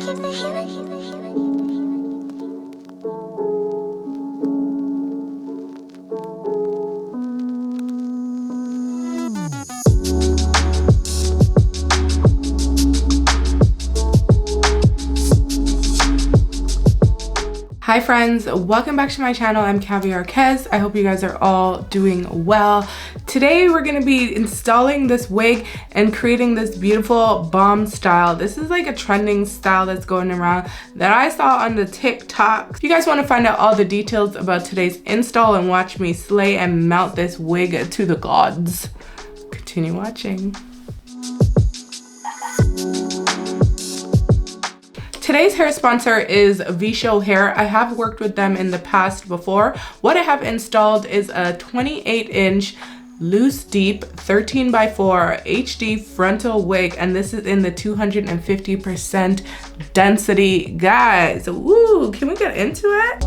Hi friends, welcome back to my channel. I'm Caviarkezzy. I hope you guys are all doing well. Today we're going to be installing this wig and creating this beautiful bomb style. This is like a trending style that's going around that I saw on the TikTok. If you guys want to find out all the details about today's install and watch me slay and melt this wig to the gods, continue watching. Today's hair sponsor is Vshow hair. I have worked with them in the past before. What I have installed is a 28-inch loose deep 13x4 HD frontal wig, and this is in the 250% density. Guys, woo, can we get into it?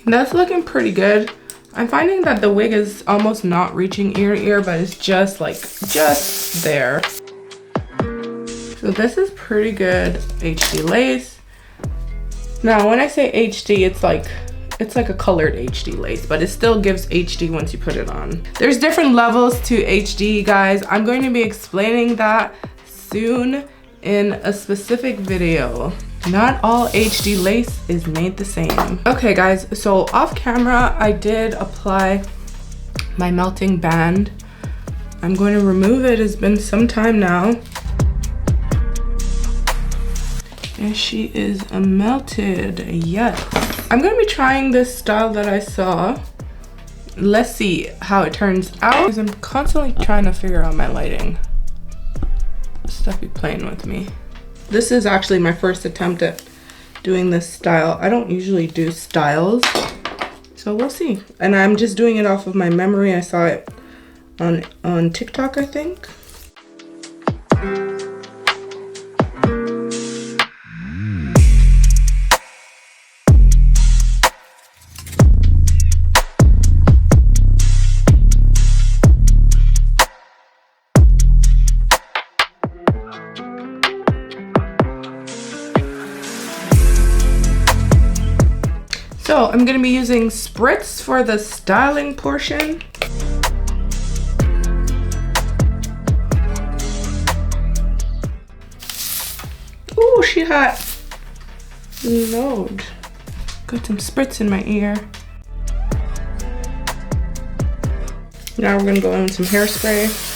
That's looking pretty good. I'm finding that the wig is almost not reaching ear to ear, but it's just like, just there. So this is pretty good HD lace. Now, when I say HD, it's like a colored HD lace, but it still gives HD once you put it on. There's different levels to HD, guys. I'm going to be explaining that soon in a specific video. Not all HD lace is made the same. Okay guys, so off camera, I did apply my melting band. I'm going to remove it. It's been some time now. And she is melted, yes. I'm gonna be trying this style that I saw. Let's see how it turns out. Because I'm constantly trying to figure out my lighting. Stuff be playing with me. This is actually my first attempt at doing this style. I don't usually do styles, so we'll see. And I'm just doing it off of my memory. I saw it on TikTok, I think. So I'm gonna be using spritz for the styling portion. Ooh, she hot. Lord. Got some spritz in my ear. Now we're gonna go in with some hairspray.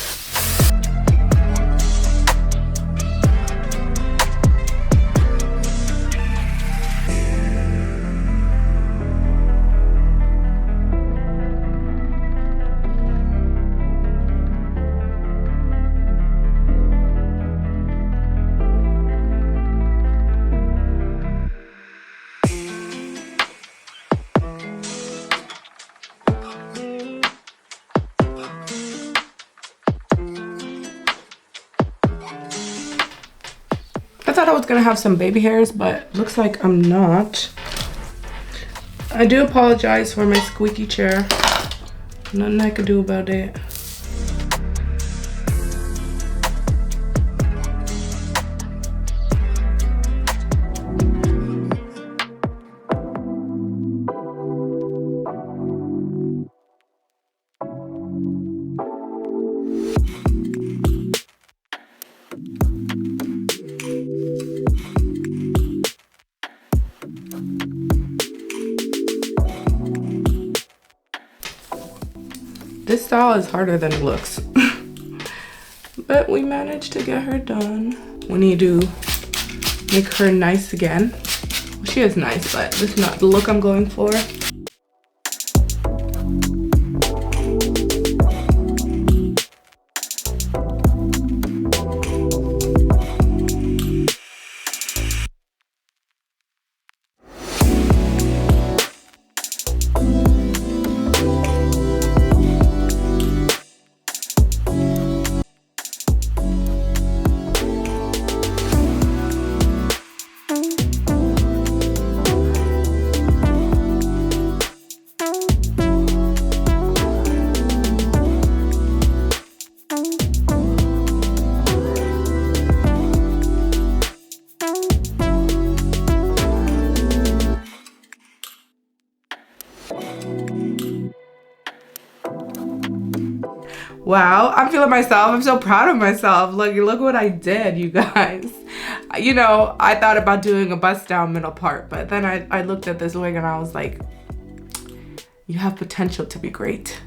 I was gonna have some baby hairs, but looks like I'm not. I do apologize for my squeaky chair. Nothing I could do about it. This style is harder than it looks. But we managed to get her done. We need to make her nice again. Well, she is nice, but this is not the look I'm going for. Wow, I'm feeling myself. I'm so proud of myself. Look what I did, you guys. You know, I thought about doing a bust down middle part, but then I looked at this wig and I was like, you have potential to be great.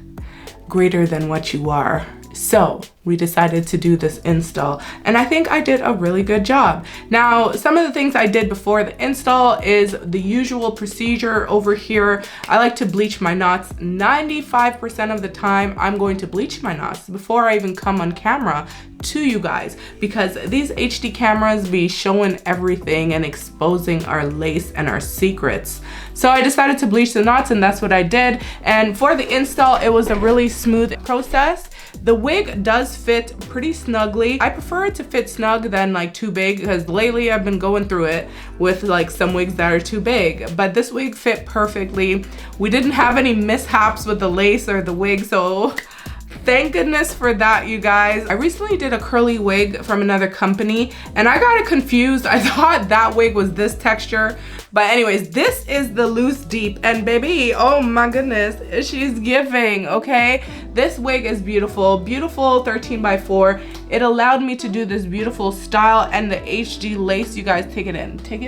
Greater than what you are. So we decided to do this install, and I think I did a really good job. Now, some of the things I did before the install is the usual procedure over here. I like to bleach my knots. 95% of the time, I'm going to bleach my knots before I even come on camera to you guys, because these HD cameras be showing everything and exposing our lace and our secrets. So I decided to bleach the knots, and that's what I did. And for the install, it was a really smooth process. The wig does fit pretty snugly. I prefer it to fit snug than like too big, because lately I've been going through it with like some wigs that are too big, but this wig fit perfectly. We didn't have any mishaps with the lace or the wig, so thank goodness for that, you guys. I recently did a curly wig from another company and I got it confused. I thought that wig was this texture. But anyways, this is the loose deep, and baby, oh my goodness, she's giving, okay? This wig is beautiful, beautiful 13x4. It allowed me to do this beautiful style, and the HD lace, you guys, take it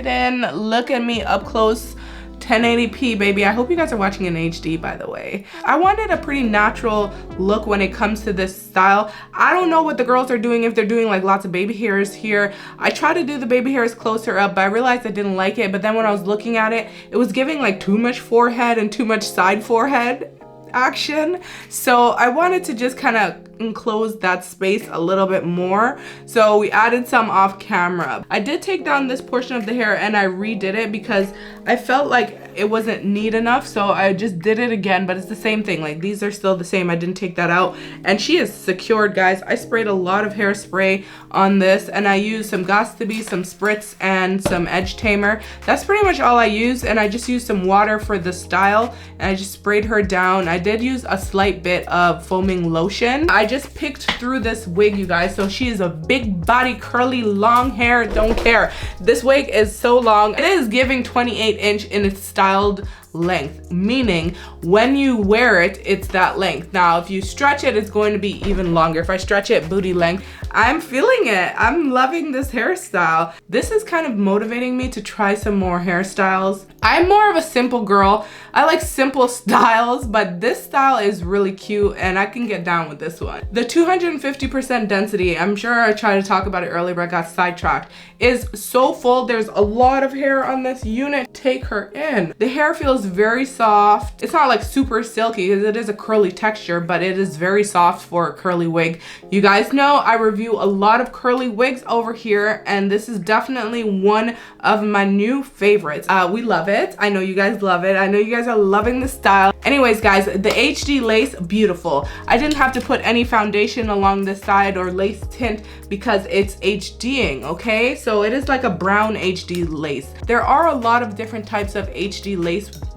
in, look at me up close. 1080p, baby. I hope you guys are watching in HD, by the way. I wanted a pretty natural look when it comes to this style. I don't know what the girls are doing, if they're doing like lots of baby hairs here. I tried to do the baby hairs closer up, but I realized I didn't like it. But then when I was looking at it, it was giving like too much forehead and too much side forehead action. So I wanted to just kind of enclose that space a little bit more. So we added some off camera. I did take down this portion of the hair and I redid it because I felt like it wasn't neat enough. So I just did it again, but it's the same thing. Like these are still the same. I didn't take that out. And she is secured, guys. I sprayed a lot of hairspray on this and I used some Got2b, some spritz, and some edge tamer. That's pretty much all I used. And I just used some water for the style and I just sprayed her down. I did use a slight bit of foaming lotion. I just picked through this wig, you guys. So she is a big body, curly, long hair, don't care. This wig is so long. It is giving 28" in its styled length, meaning when you wear it, it's that length. Now, if you stretch it, it's going to be even longer. If I stretch it booty length, I'm feeling it. I'm loving this hairstyle. This is kind of motivating me to try some more hairstyles. I'm more of a simple girl. I like simple styles, but this style is really cute and I can get down with this one. The 250% density, I'm sure I tried to talk about it earlier, but I got sidetracked, is so full. There's a lot of hair on this unit. Take her in. The hair feels very soft. It's not like super silky because it is a curly texture, but it is very soft for a curly wig. You guys know I review a lot of curly wigs over here, and this is definitely one of my new favorites. We love it. I know you guys love it. I know you guys guys are loving the style. Anyways, guys, the HD lace, beautiful. I didn't have to put any foundation along the side or lace tint because it's HDing, okay? So it is like a brown HD lace. There are a lot of different types of HD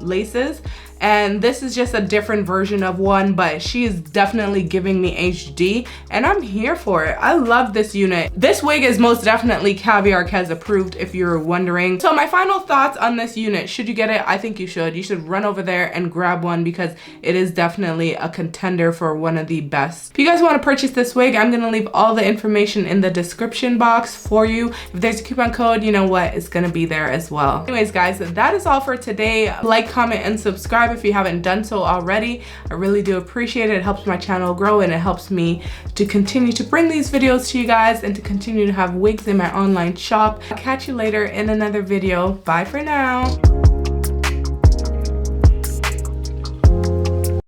laces, and this is just a different version of one, but she is definitely giving me HD, and I'm here for it. I love this unit. This wig is most definitely caviarkezzy approved, if you're wondering. So my final thoughts on this unit, should you get it? I think you should. You should run over there and grab one because it is definitely a contender for one of the best. If you guys want to purchase this wig, I'm gonna leave all the information in the description box for you. If there's a coupon code, you know what, it's gonna be there as well. Anyways, guys, that is all for today. Like, comment, and subscribe if you haven't done so already. I really do appreciate it. It helps my channel grow, and it helps me to continue to bring these videos to you guys and to continue to have wigs in my online shop. I'll catch you later in another video. Bye for now.